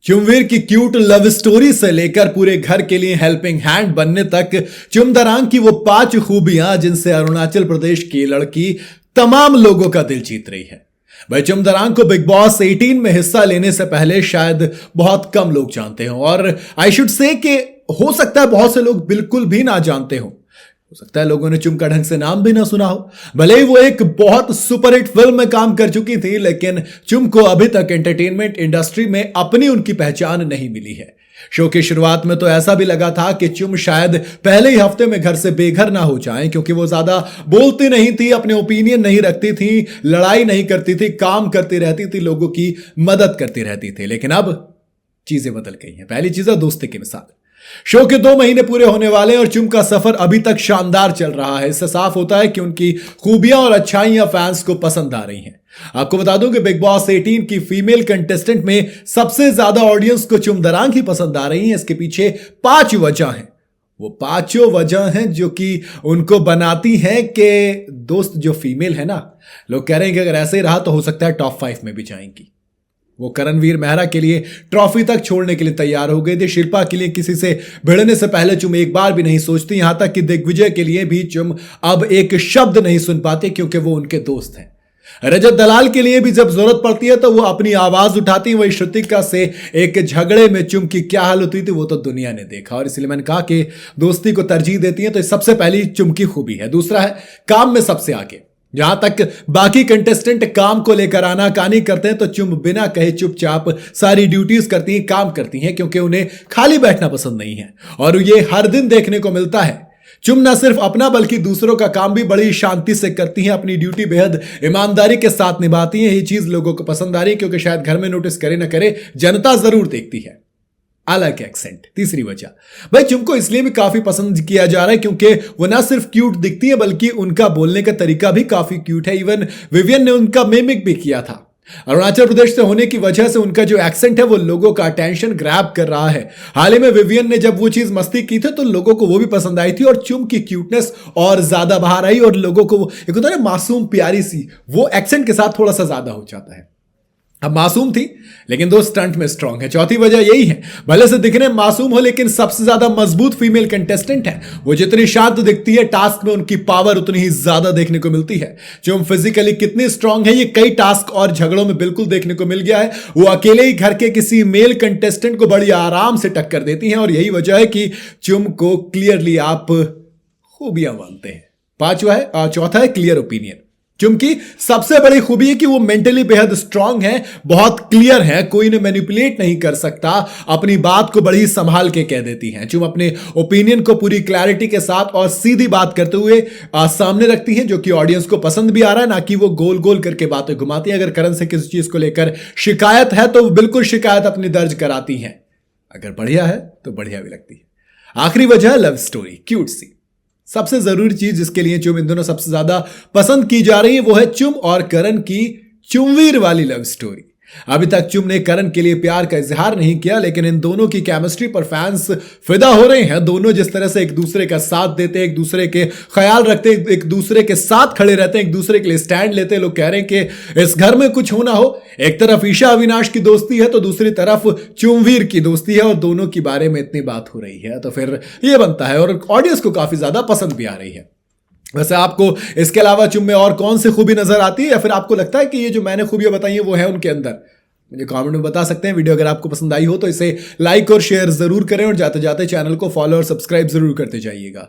चुमवीर की cute love story से लेकर पूरे घर के लिए हेल्पिंग हैंड बनने तक चुमदरांग की वो 5 खूबियां जिनसे अरुणाचल प्रदेश की लड़की तमाम लोगों का दिल जीत रही है। भाई चुमदरांग को बिग बॉस 18 में हिस्सा लेने से पहले शायद बहुत कम लोग जानते हो और आई शुड से कि हो सकता है बहुत से लोग बिल्कुल भी ना जानते हो सकता है लोगों ने चुम का ढंग से नाम भी ना सुना हो। भले ही वो एक बहुत सुपरहिट फिल्म में काम कर चुकी थी, लेकिन चुम को अभी तक एंटरटेनमेंट इंडस्ट्री में अपनी उनकी पहचान नहीं मिली है। शो की शुरुआत में तो ऐसा भी लगा था कि चुम शायद पहले ही हफ्ते में घर से बेघर ना हो जाएं, क्योंकि वो ज्यादा बोलती नहीं थी, अपने ओपिनियन नहीं रखती थी, लड़ाई नहीं करती थी, काम करती रहती थी, लोगों की मदद करती रहती थी। लेकिन अब चीजें बदल गई हैं। पहली चीज है दोस्ती की मिसाल। शो के 2 महीने पूरे होने वाले हैं और चुम का सफर अभी तक शानदार चल रहा है। इससे साफ होता है कि उनकी खूबियां और अच्छाइयां फैंस को पसंद आ रही हैं। आपको बता दूं कि बिग बॉस 18 की फीमेल कंटेस्टेंट में सबसे ज्यादा ऑडियंस को चुमदरांग ही पसंद आ रही है। इसके पीछे 5 वजह हैं। वो 5 वजह हैं जो कि उनको बनाती हैं कि दोस्त जो फीमेल है ना, लोग कह रहे हैं कि अगर ऐसे ही रहा तो हो सकता है टॉप 5 में भी जाएंगी। वो करणवीर मेहरा के लिए ट्रॉफी तक छोड़ने के लिए तैयार हो गए थे। शिल्पा के लिए किसी से भिड़ने से पहले चुम एक बार भी नहीं सोचती। यहां तक कि दिग्विजय के लिए भी चुम अब एक शब्द नहीं सुन पाते, क्योंकि वो उनके दोस्त हैं। रजत दलाल के लिए भी जब जरूरत पड़ती है तो वो अपनी आवाज उठाती है। वही श्रुतिका से एक झगड़े में चुम की क्या हाल होती थी वो तो दुनिया ने देखा, और इसलिए मैंने कहा कि दोस्ती को तरजीह देती है। तो सबसे पहली चुम की खूबी है। दूसरा है काम में सबसे आगे। जहां तक बाकी कंटेस्टेंट काम को लेकर आनाकानी करते हैं तो चुम बिना कहे चुपचाप सारी ड्यूटीज करती हैं, काम करती हैं, क्योंकि उन्हें खाली बैठना पसंद नहीं है। और ये हर दिन देखने को मिलता है। चुम न सिर्फ अपना बल्कि दूसरों का काम भी बड़ी शांति से करती हैं। अपनी ड्यूटी बेहद ईमानदारी के साथ निभाती हैं। ये चीज लोगों को पसंद आ रही है, क्योंकि शायद घर में नोटिस करे ना करे जनता जरूर देखती है। अलग एक्सेंट। तीसरी वजह, भाई चुम को इसलिए भी काफी पसंद किया जा रहा है क्योंकि वो ना सिर्फ क्यूट दिखती है बल्कि उनका बोलने का तरीका भी काफी क्यूट है। इवन विवियन ने उनका मिमिक भी किया था। अरुणाचल प्रदेश से होने की वजह से उनका जो एक्सेंट है वो लोगों का अटेंशन ग्रैब कर रहा है। हाल ही में विवियन ने जब वो चीज मस्ती की थी तो लोगों को वो भी पसंद आई थी, और चुम की क्यूटनेस और ज्यादा बाहर आई और लोगों को एक होता है मासूम प्यारी सी, वो एक्सेंट के साथ थोड़ा सा ज्यादा हो जाता है। अब मासूम थी लेकिन दो स्टंट में स्ट्रांग है। चौथी वजह यही है, भले से दिखने मासूम हो लेकिन सबसे ज्यादा मजबूत फीमेल कंटेस्टेंट है। वो जितनी शांत दिखती है टास्क में उनकी पावर उतनी ही ज्यादा देखने को मिलती है। जो फिजिकली कितनी स्ट्रांग है ये कई टास्क और झगड़ों में बिल्कुल देखने को मिल गया है। वो अकेले ही घर के किसी मेल कंटेस्टेंट को बड़ी आराम से टक्कर देती हैं, और यही वजह है कि चुम को क्लियरली आप खूबियां मानते हैं। चौथा है क्लियर ओपिनियन। चुम की सबसे बड़ी खूबी है कि वो मेंटली बेहद स्ट्रांग है, बहुत क्लियर है, कोई ने मैनिपुलेट नहीं कर सकता। अपनी बात को बड़ी संभाल के कह देती हैं। चुम अपने ओपिनियन को पूरी क्लैरिटी के साथ और सीधी बात करते हुए सामने रखती हैं, जो कि ऑडियंस को पसंद भी आ रहा है, ना कि वो गोल गोल करके बातें घुमाती हैं। अगर करण से किसी चीज को लेकर शिकायत है तो बिल्कुल शिकायत अपनी दर्ज कराती हैं। अगर बढ़िया है तो बढ़िया भी लगती है। आखिरी वजह है लव स्टोरी, क्यूट सी। सबसे जरूरी चीज जिसके लिए चुम इन दोनों सबसे ज्यादा पसंद की जा रही है वो है चुम और करण की चुमवीर वाली लव स्टोरी। अभी तक चुम ने करण के लिए प्यार का इजहार नहीं किया, लेकिन इन दोनों की केमिस्ट्री पर फैंस फिदा हो रहे हैं। दोनों जिस तरह से एक दूसरे का साथ देते हैं, एक दूसरे के ख्याल रखते हैं, एक दूसरे के साथ खड़े रहते हैं, एक दूसरे के लिए स्टैंड लेते हैं। लोग कह रहे हैं कि इस घर में कुछ होना हो, एक तरफ ईशा अविनाश की दोस्ती है तो दूसरी तरफ चुमवीर की दोस्ती है, और दोनों के बारे में इतनी बात हो रही है तो फिर यह बनता है, और ऑडियंस को काफी ज्यादा पसंद भी आ रही है। वैसे आपको इसके अलावा चुम में और कौन सी खूबी नजर आती है, या फिर आपको लगता है कि ये जो मैंने खूबियां बताई हैं वो है उनके अंदर? मुझे कमेंट में बता सकते हैं। वीडियो अगर आपको पसंद आई हो तो इसे लाइक और शेयर जरूर करें, और जाते जाते चैनल को फॉलो और सब्सक्राइब जरूर करते जाइएगा।